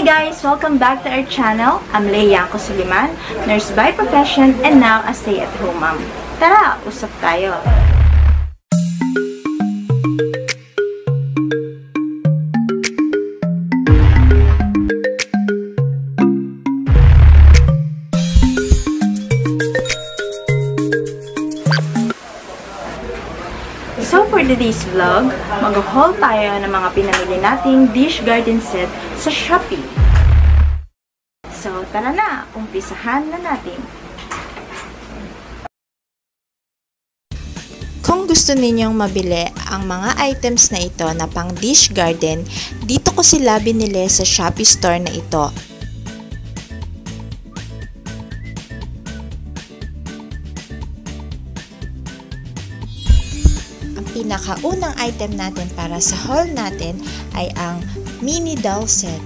guys! Welcome back to our channel. I'm Leia Suliman, nurse by profession and now a stay-at-home mom. Tara, usap tayo! So for today's vlog, mag-haul tayo ng mga pinamili nating dish garden set sa Shopee. So tara na, umpisahan na natin. Kung gusto ninyong mabili ang mga items na ito na pang dish garden, dito ko sila binili sa Shopee store na ito. Pinakaunang item natin para sa haul natin ay ang mini doll set.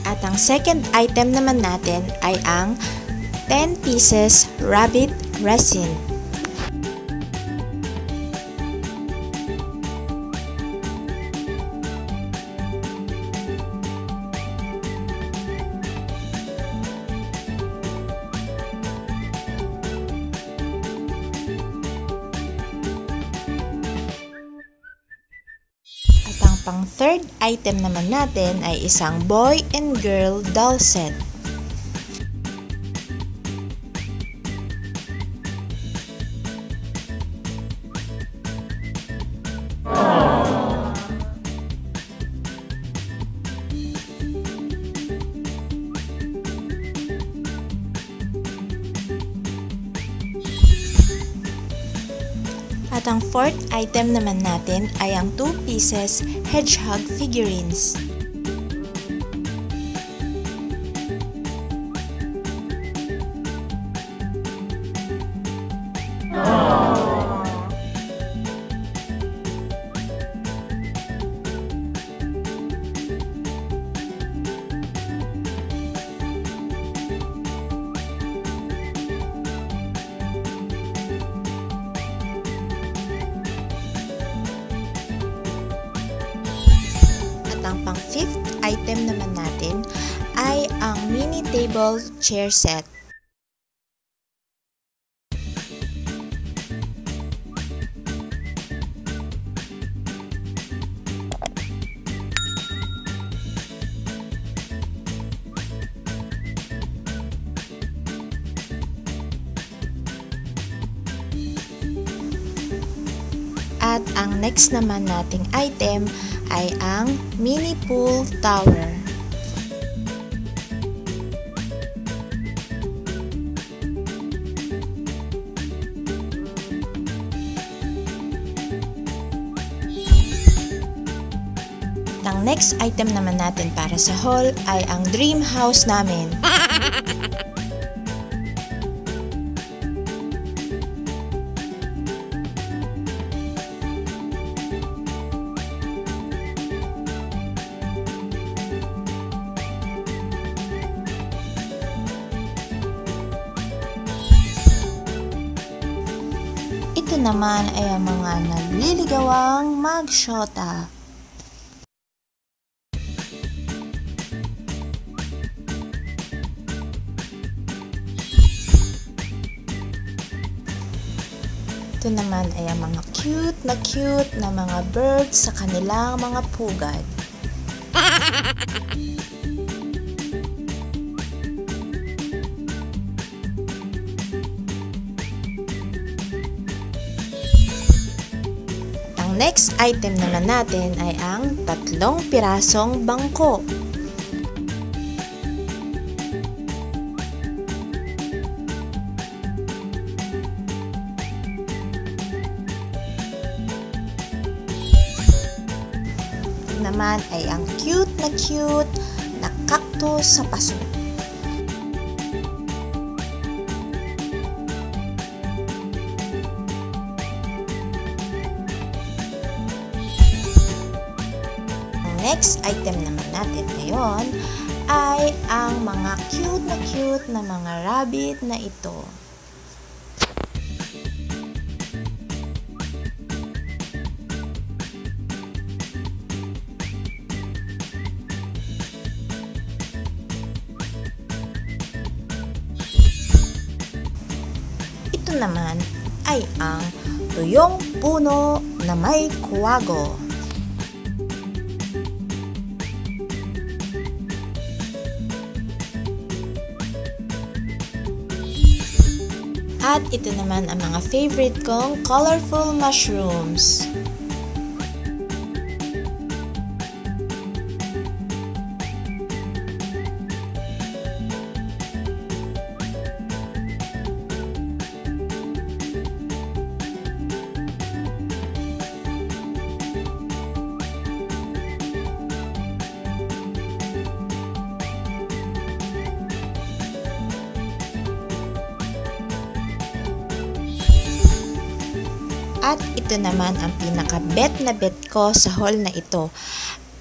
At ang second item naman natin ay ang 10 pieces rabbit resin. Pang third item naman natin ay isang boy and girl doll set. At ang fourth item naman natin ay ang 2 pieces hedgehog figurines. Ang pang fifth item naman natin ay ang mini table chair set. At ang next naman nating item ay ang mini pool tower. Ang next item naman natin para sa haul ay ang dream house namin. Ito naman ay ang mga nagliligawang magsyota. Ito naman ay ang mga cute na mga birds sa kanilang mga pugad. Next item naman natin ay ang 3 pirasong bangko. Ito naman ay ang cute na cactus sa paso. next item naman natin ngayon ay ang mga cute na mga rabbit na ito. Ito naman ay ang tuyong puno na may kuwago. At ito naman ang mga favorite kong colorful mushrooms. At ito naman ang pinaka-bet na bet ko sa haul na ito,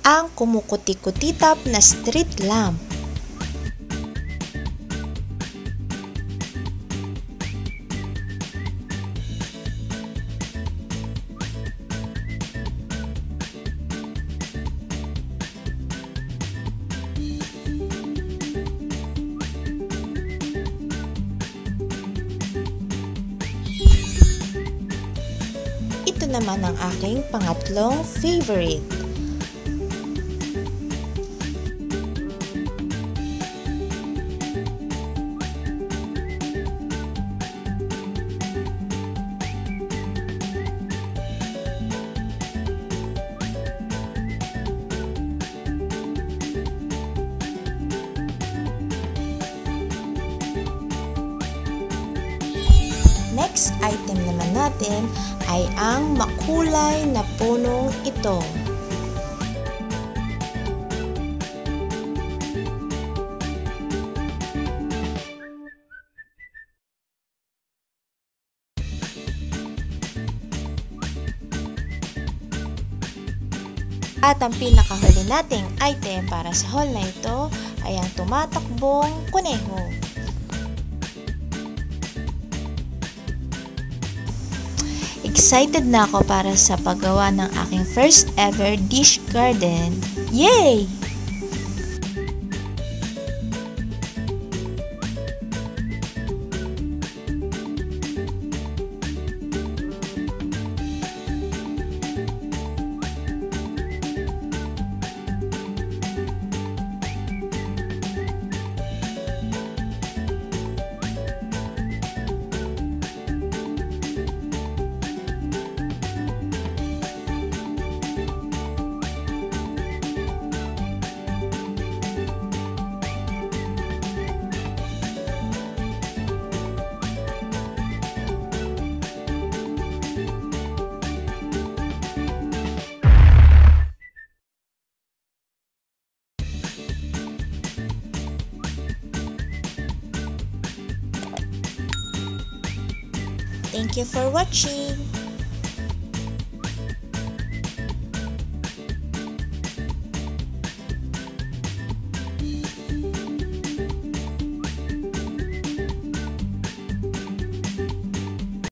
ang kumukuti-kutitap na street lamp. Ito naman ang aking pangatlong favorite. Next item naman natin ay ang makulay na punong ito. At ang pinakahuli nating item para sa haul na ito ay ang tumatakbong kuneho. Excited na ako para sa paggawa ng aking first ever dish garden. Yay! Thank you for watching.